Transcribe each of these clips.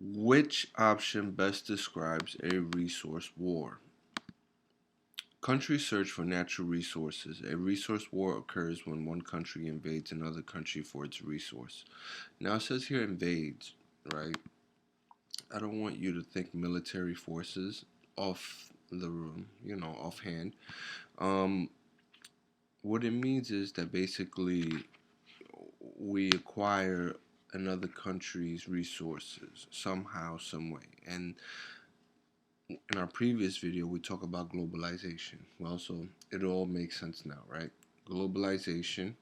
Which option best describes a resource war? Countries search for natural resources. A resource war occurs when one country invades another country for its resource. Now it says here invades, right? I don't want you to think military forces off the room, offhand. Um, what it means is that basically we acquire another country's resources somehow, some way. And in our previous video, we talk about globalization. Well, so it all makes sense now, right? Globalization.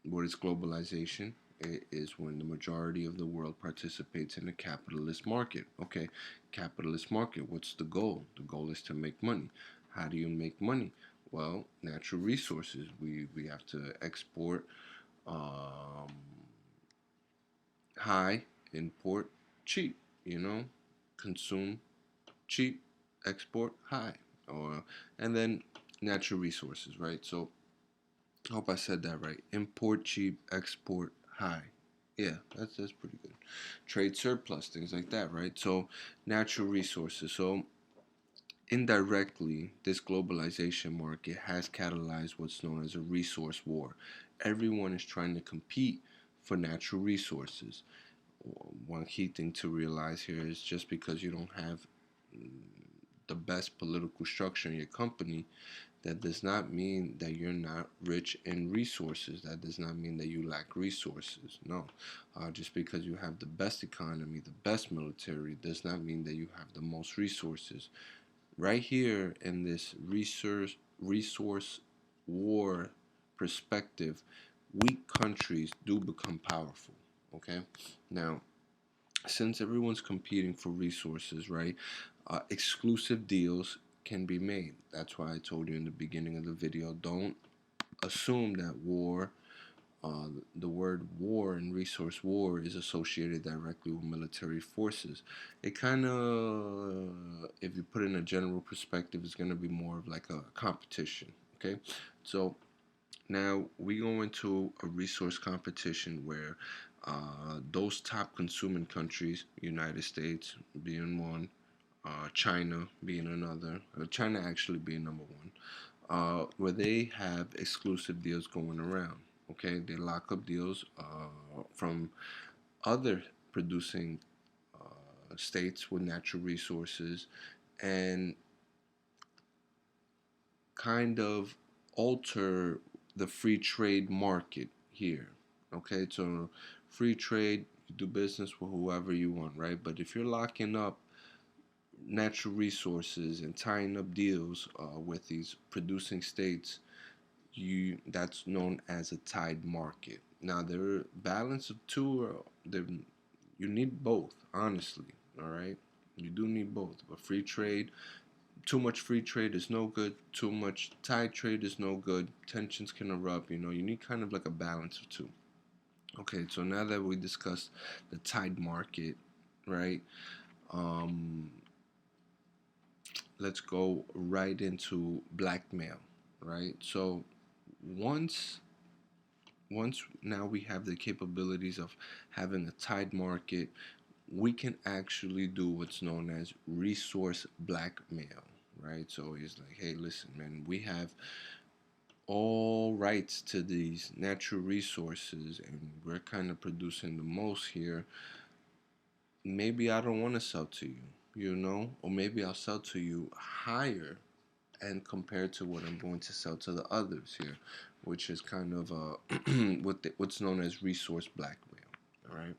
What is globalization? It is when the majority of the world participates in a capitalist market. Okay, capitalist market. What's the goal? The goal is to make money. How do you make money? Well, natural resources. We have to export high, import cheap. You know, consume cheap, export high, or and then natural resources, right? So I hope I said that right. Import cheap, export high. Yeah, that's pretty good. Trade surplus, things like that, right? So natural resources. So indirectly, this globalization market has catalyzed what's known as a resource war. Everyone is trying to compete for natural resources. One key thing to realize here is just because you don't have the best political structure in your company, that does not mean that you're not rich in resources. That does not mean that you lack resources. No. Just because you have the best economy, the best military, does not mean that you have the most resources. Right here in this resource war perspective, weak countries do become powerful. Okay? Now, since everyone's competing for resources, right? Exclusive deals can be made. That's why I told you in the beginning of the video, don't assume that the word war and resource war is associated directly with military forces. It kind of, if you put it in a general perspective, is going to be more of like a competition. Okay, so now we go into a resource competition where those top consuming countries, United States being one, China being another, China actually being number one, where they have exclusive deals going around. Okay, they lock up deals from other producing states with natural resources and kind of alter the free trade market here. Okay, so free trade, you do business with whoever you want, right? But if you're locking up natural resources and tying up deals with these producing states, you that's known as a tied market. Now, the balance of two, you need both, honestly. All right, you do need both. But free trade, too much free trade is no good. Too much tied trade is no good. Tensions can erupt. You need kind of like a balance of two. Okay, so now that we discussed the tied market, right? Um, let's go right into blackmail, right? So once once now we have the capabilities of having a tied market, we can actually do what's known as resource blackmail, right? So he's like, hey, listen, man, we have all rights to these natural resources and we're kind of producing the most here. Maybe I don't want to sell to you, or maybe I'll sell to you higher and compared to what I'm going to sell to the others here, which is kind of what's known as resource blackmail. All right.